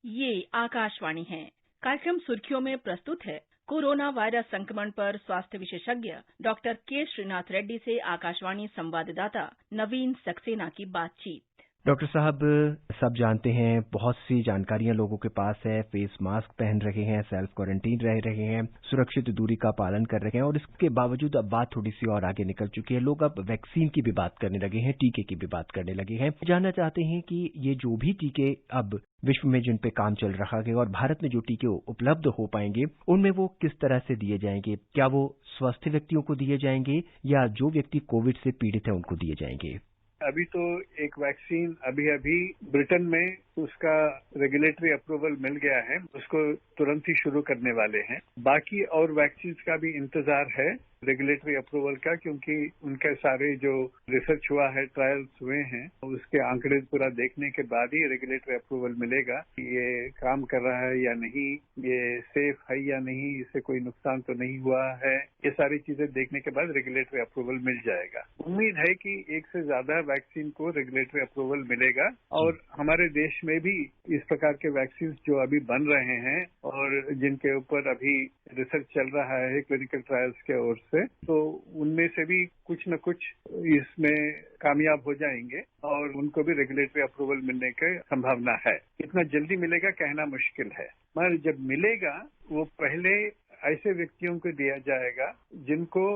ये आकाशवाणी है। कार्यक्रम सुर्खियों में प्रस्तुत है कोरोना वायरस संक्रमण पर स्वास्थ्य विशेषज्ञ डॉक्टर के श्रीनाथ रेड्डी से आकाशवाणी संवाददाता नवीन सक्सेना की बातचीत। डॉक्टर साहब, सब जानते हैं बहुत सी जानकारियां लोगों के पास है। फेस मास्क पहन रहे हैं, सेल्फ क्वारंटीन रह रहे हैं, सुरक्षित दूरी का पालन कर रहे हैं और इसके बावजूद अब बात थोड़ी सी और आगे निकल चुकी है। लोग अब वैक्सीन की भी बात करने लगे हैं, टीके की भी बात करने लगे हैं। जानना चाहते हैं कि ये जो भी टीके अब विश्व में जिन पे काम चल रहा है और भारत में जो टीके उपलब्ध हो पाएंगे उनमें वो किस तरह से दिए जाएंगे? क्या वो स्वस्थ व्यक्तियों को दिए जाएंगे या जो व्यक्ति कोविड से पीड़ित है उनको दिए जाएंगे? अभी तो एक वैक्सीन अभी ब्रिटेन में उसका रेगुलेटरी अप्रूवल मिल गया है, उसको तुरंत ही शुरू करने वाले हैं। बाकी और वैक्सीन का भी इंतजार है रेगुलेटरी अप्रूवल का, क्योंकि उनके सारे जो रिसर्च हुआ है, ट्रायल्स हुए हैं, उसके आंकड़े पूरा देखने के बाद ही रेगुलेटरी अप्रूवल मिलेगा कि ये काम कर रहा है या नहीं, ये सेफ है या नहीं, इससे कोई नुकसान तो नहीं हुआ है। ये सारी चीजें देखने के बाद रेगुलेटरी अप्रूवल मिल जाएगा। उम्मीद है कि एक से ज्यादा वैक्सीन को रेगुलेटरी अप्रूवल मिलेगा और हमारे देश में भी इस प्रकार के वैक्सीन जो अभी बन रहे हैं और जिनके ऊपर अभी रिसर्च चल रहा है क्लिनिकल ट्रायल्स के ओर से, तो उनमें से भी कुछ न कुछ इसमें कामयाब हो जाएंगे और उनको भी रेगुलेटरी अप्रूवल मिलने की संभावना है। इतना जल्दी मिलेगा कहना मुश्किल है, मगर जब मिलेगा वो पहले ऐसे व्यक्तियों को दिया जाएगा जिनको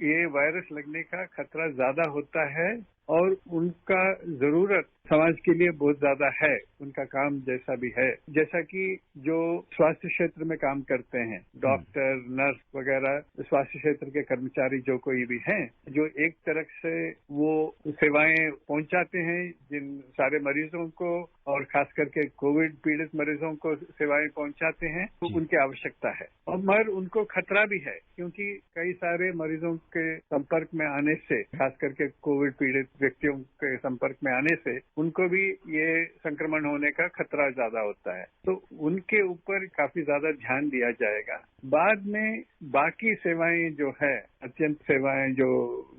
ये वायरस लगने का खतरा ज्यादा होता है और उनका जरूरत समाज के लिए बहुत ज्यादा है, उनका काम जैसा भी है। जैसा कि जो स्वास्थ्य क्षेत्र में काम करते हैं, डॉक्टर, नर्स वगैरह, स्वास्थ्य क्षेत्र के कर्मचारी जो कोई भी हैं, जो एक तरह से वो सेवाएं पहुंचाते हैं जिन सारे मरीजों को और खास करके कोविड पीड़ित मरीजों को सेवाएं पहुंचाते हैं, तो उनकी आवश्यकता है। और मगर उनको खतरा भी है, क्योंकि कई सारे मरीजों के संपर्क में आने से, खास करके कोविड पीड़ित व्यक्तियों के संपर्क में आने से उनको भी ये संक्रमण होने का खतरा ज्यादा होता है, तो उनके ऊपर काफी ज्यादा ध्यान दिया जाएगा। बाद में बाकी सेवाएं जो है, अत्यंत सेवाएं जो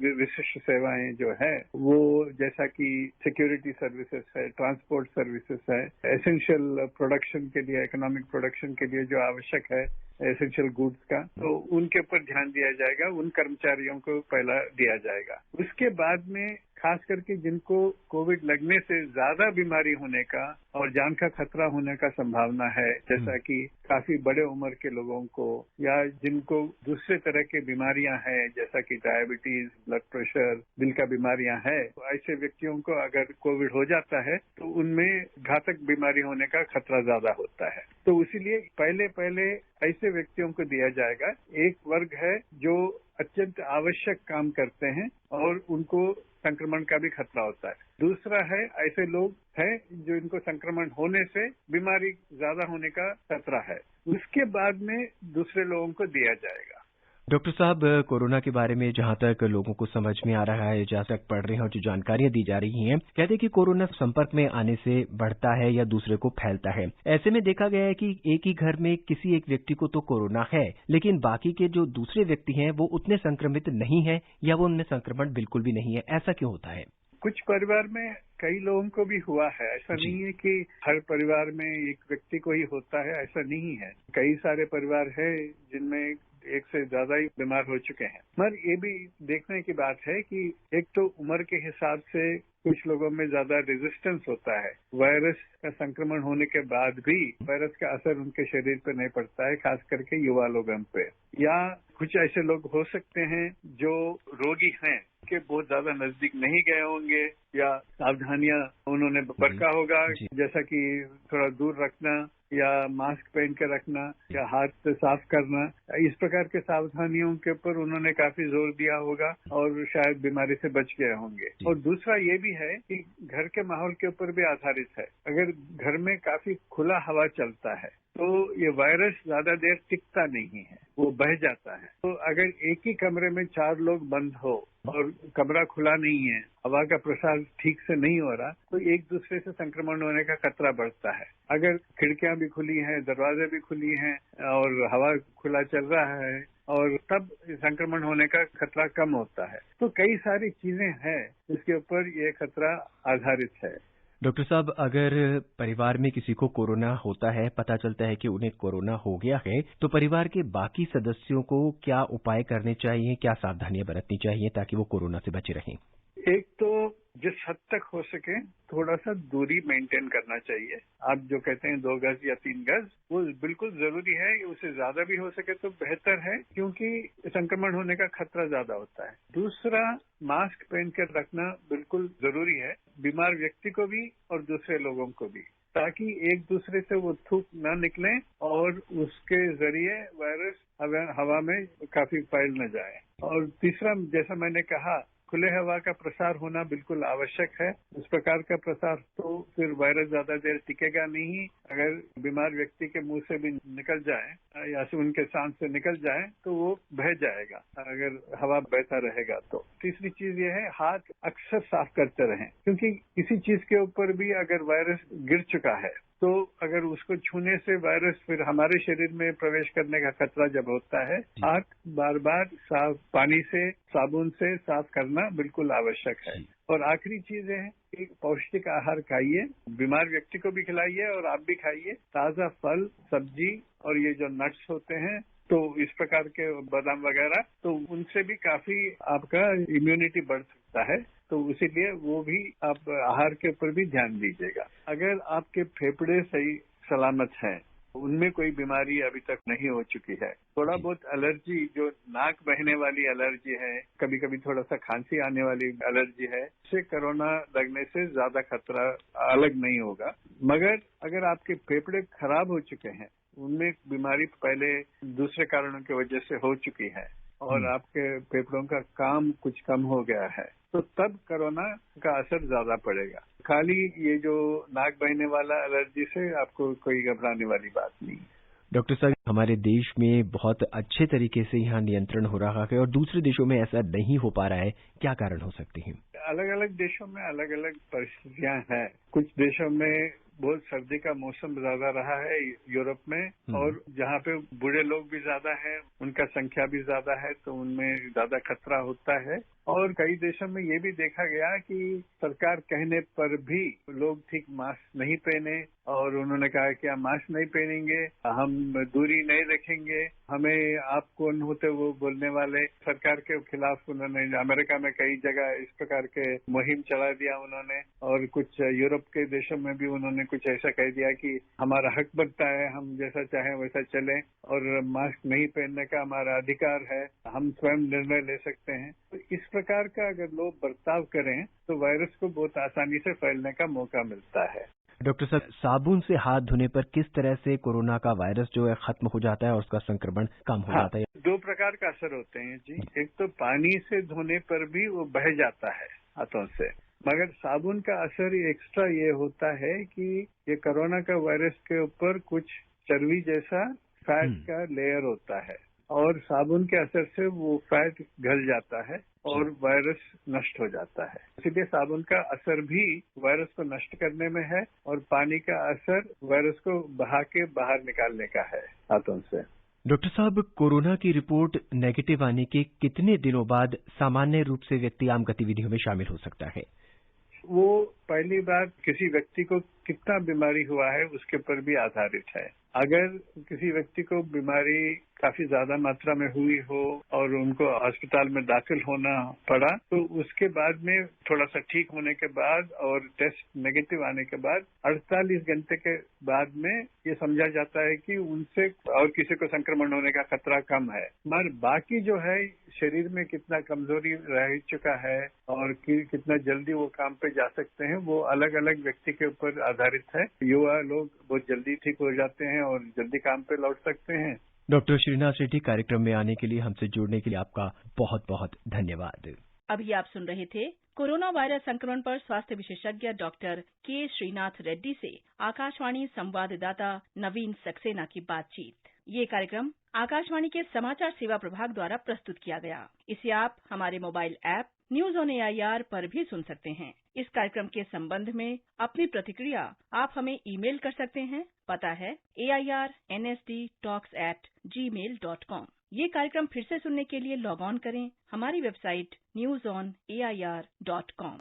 विशिष्ट सेवाएं जो है, वो जैसा कि सिक्योरिटी सर्विसेज है, ट्रांसपोर्ट सर्विसेज है, एसेंशियल प्रोडक्शन के लिए, इकोनॉमिक प्रोडक्शन के लिए जो आवश्यक है एसेंशियल गुड्स का, तो उनके ऊपर ध्यान दिया जाएगा, उन कर्मचारियों को पहला दिया जाएगा। उसके बाद में खास करके जिनको कोविड लगने से ज्यादा बीमारी होने का और जान का खतरा होने का संभावना है, जैसा कि काफी बड़े उम्र के लोगों को या जिनको दूसरे तरह की बीमारियां हैं, जैसा कि डायबिटीज, ब्लड प्रेशर, दिल का बीमारियां हैं, तो ऐसे व्यक्तियों को अगर कोविड हो जाता है तो उनमें घातक बीमारी होने का खतरा ज्यादा होता है। तो इसीलिए पहले ऐसे व्यक्तियों को दिया जाएगा। एक वर्ग है जो अत्यंत आवश्यक काम करते हैं और उनको संक्रमण का भी खतरा होता है। दूसरा है ऐसे लोग हैं जो इनको संक्रमण होने से बीमारी ज्यादा होने का खतरा है, उसके बाद में दूसरे लोगों को दिया जाएगा। डॉक्टर साहब, कोरोना के बारे में जहां तक लोगों को समझ में आ रहा है, जहां तक पढ़ रहे हैं और जो जानकारियां दी जा रही हैं, कहते हैं कि कोरोना संपर्क में आने से बढ़ता है या दूसरे को फैलता है। ऐसे में देखा गया है कि एक ही घर में किसी एक व्यक्ति को तो कोरोना है, लेकिन बाकी के जो दूसरे व्यक्ति हैं वो उतने संक्रमित नहीं है या वो उनमें संक्रमण बिल्कुल भी नहीं है। ऐसा क्यों होता है? कुछ परिवार में कई लोगों को भी हुआ है, ऐसा नहीं है कि हर परिवार में एक व्यक्ति को ही होता है, ऐसा नहीं है। कई सारे परिवार है जिनमें एक से ज्यादा ही बीमार हो चुके हैं। मगर ये भी देखने की बात है कि एक तो उम्र के हिसाब से कुछ लोगों में ज्यादा रेजिस्टेंस होता है, वायरस का संक्रमण होने के बाद भी वायरस का असर उनके शरीर पर नहीं पड़ता है, खास करके युवा लोगों पे। या कुछ ऐसे लोग हो सकते हैं जो रोगी हैं, के बहुत ज्यादा नजदीक नहीं गए होंगे या सावधानियां उन्होंने बरता होगा, जैसा कि थोड़ा दूर रखना या मास्क पहन के रखना या हाथ साफ करना, इस प्रकार के सावधानियों के ऊपर उन्होंने काफी जोर दिया होगा और शायद बीमारी से बच गए होंगे। और दूसरा ये भी है कि घर के माहौल के ऊपर भी आधारित है। अगर घर में काफी खुला हवा चलता है तो ये वायरस ज्यादा देर टिकता नहीं है, वो बह जाता है। तो अगर एक ही कमरे में 4 लोग बंद हो और कमरा खुला नहीं है, हवा का प्रसार ठीक से नहीं हो रहा, तो एक दूसरे से संक्रमण होने का खतरा बढ़ता है। अगर खिड़कियां भी खुली हैं, दरवाजे भी खुली हैं और हवा खुला चल रहा है, और तब संक्रमण होने का खतरा कम होता है। तो कई सारी चीजें हैं जिसके ऊपर ये खतरा आधारित है। डॉक्टर साहब, अगर परिवार में किसी को कोरोना होता है, पता चलता है कि उन्हें कोरोना हो गया है, तो परिवार के बाकी सदस्यों को क्या उपाय करने चाहिए, क्या सावधानियां बरतनी चाहिए ताकि वो कोरोना से बचे रहें? एक तो जिस हद तक हो सके थोड़ा सा दूरी मेंटेन करना चाहिए। आप जो कहते हैं 2 गज या 3 गज, वो बिल्कुल जरूरी है। उससे ज्यादा भी हो सके तो बेहतर है, क्योंकि संक्रमण होने का खतरा ज्यादा होता है। दूसरा, मास्क पहन कर रखना बिल्कुल जरूरी है, बीमार व्यक्ति को भी और दूसरे लोगों को भी, ताकि एक दूसरे से वो थूक न निकले और उसके जरिए वायरस हवा में काफी फैल न जाए। और तीसरा, जैसा मैंने कहा, खुले हवा का प्रसार होना बिल्कुल आवश्यक है। इस प्रकार का प्रसार तो फिर वायरस ज्यादा देर टिकेगा नहीं। अगर बीमार व्यक्ति के मुंह से भी निकल जाए या फिर उनके सांस से निकल जाए तो वो बह जाएगा, अगर हवा बहता रहेगा तो। तीसरी चीज ये है, हाथ अक्सर साफ करते रहें, क्योंकि किसी चीज के ऊपर भी अगर वायरस गिर चुका है तो अगर उसको छूने से वायरस फिर हमारे शरीर में प्रवेश करने का खतरा जब होता है, हाथ बार बार साफ पानी से, साबुन से साफ करना बिल्कुल आवश्यक है। और आखिरी चीज है कि पौष्टिक आहार खाइए, बीमार व्यक्ति को भी खिलाइए और आप भी खाइए। ताजा फल, सब्जी और ये जो नट्स होते हैं, तो इस प्रकार के बादाम वगैरह, तो उनसे भी काफी आपका इम्यूनिटी बढ़ सकता है। तो इसीलिए वो भी आप आहार के ऊपर भी ध्यान दीजिएगा। अगर आपके फेफड़े सही सलामत हैं, उनमें कोई बीमारी अभी तक नहीं हो चुकी है, थोड़ा बहुत एलर्जी, जो नाक बहने वाली एलर्जी है, कभी कभी थोड़ा सा खांसी आने वाली एलर्जी है, उससे कोरोना लगने से ज्यादा खतरा अलग नहीं होगा। मगर अगर आपके फेफड़े खराब हो चुके हैं, उनमें बीमारी पहले दूसरे कारणों की वजह से हो चुकी है और आपके फेफड़ों का काम कुछ कम हो गया है, तो तब कोरोना का असर ज्यादा पड़ेगा। खाली ये जो नाक बहने वाला एलर्जी से आपको कोई घबराने वाली बात नहीं। डॉक्टर साहब, हमारे देश में बहुत अच्छे तरीके से यहाँ नियंत्रण हो रहा है और दूसरे देशों में ऐसा नहीं हो पा रहा है, क्या कारण हो सकते हैं? अलग अलग देशों में अलग अलग परिस्थितियां हैं। कुछ देशों में बहुत सर्दी का मौसम ज्यादा रहा है, यूरोप में, और जहाँ पे बूढ़े लोग भी ज्यादा हैं, उनका संख्या भी ज्यादा है, तो उनमें ज्यादा खतरा होता है। और कई देशों में ये भी देखा गया कि सरकार कहने पर भी लोग ठीक मास्क नहीं पहने, और उन्होंने कहा कि हम मास्क नहीं पहनेंगे, हम दूरी नहीं रखेंगे, हमें आप कौन होते वो बोलने वाले। सरकार के खिलाफ उन्होंने अमेरिका में कई जगह इस प्रकार के मुहिम चला दिया उन्होंने, और कुछ यूरोप के देशों में भी उन्होंने कुछ ऐसा कह दिया कि हमारा हक बनता है, हम जैसा चाहें वैसा चलें, और मास्क नहीं पहनने का हमारा अधिकार है, हम स्वयं निर्णय ले सकते हैं। तो इस प्रकार का अगर लोग बर्ताव करें तो वायरस को बहुत आसानी से फैलने का मौका मिलता है। डॉक्टर साहब, साबुन से हाथ धोने पर किस तरह से कोरोना का वायरस जो है खत्म हो जाता है और उसका संक्रमण कम हो जाता है? 2 प्रकार का असर होते हैं जी। एक तो पानी से धोने पर भी वो बह जाता है हाथों से, मगर साबुन का असर एक्स्ट्रा ये होता है कि ये कोरोना का वायरस के ऊपर कुछ चर्बी जैसा फैट का लेयर होता है, और साबुन के असर से वो फैट गल जाता है और वायरस नष्ट हो जाता है। इसीलिए साबुन का असर भी वायरस को नष्ट करने में है, और पानी का असर वायरस को बहा के बाहर निकालने का है हाथों से। डॉक्टर साहब, कोरोना की रिपोर्ट नेगेटिव आने के कितने दिनों बाद सामान्य रूप से व्यक्ति आम गतिविधियों में शामिल हो सकता है? वो पहली बार किसी व्यक्ति को कितना बीमारी हुआ है उसके ऊपर भी आधारित है। अगर किसी व्यक्ति को बीमारी काफी ज्यादा मात्रा में हुई हो और उनको अस्पताल में दाखिल होना पड़ा, तो उसके बाद में थोड़ा सा ठीक होने के बाद और टेस्ट नेगेटिव आने के बाद 48 घंटे के बाद में ये समझा जाता है कि उनसे और किसी को संक्रमण होने का खतरा कम है। मगर बाकी जो है, शरीर में कितना कमजोरी रह चुका है और कितना जल्दी वो काम पे जा सकते हैं, वो अलग अलग व्यक्ति के ऊपर आधारित है। युवा लोग बहुत जल्दी ठीक हो जाते हैं और जल्दी काम पे लौट सकते हैं। डॉक्टर श्रीनाथ रेड्डी, कार्यक्रम में आने के लिए, हमसे जुड़ने के लिए आपका बहुत बहुत धन्यवाद। अभी आप सुन रहे थे कोरोना वायरस संक्रमण पर स्वास्थ्य विशेषज्ञ डॉक्टर के श्रीनाथ रेड्डी से आकाशवाणी संवाददाता नवीन सक्सेना की बातचीत। ये कार्यक्रम आकाशवाणी के समाचार सेवा प्रभाग द्वारा प्रस्तुत किया गया। इसे आप हमारे mobile app news on AIR पर भी सुन सकते हैं। इस कार्यक्रम के संबंध में अपनी प्रतिक्रिया आप हमें ईमेल कर सकते हैं। पता है airnsdtalks@gmail.com। ये कार्यक्रम फिर से सुनने के लिए लॉग ऑन करें हमारी वेबसाइट newsonair.com।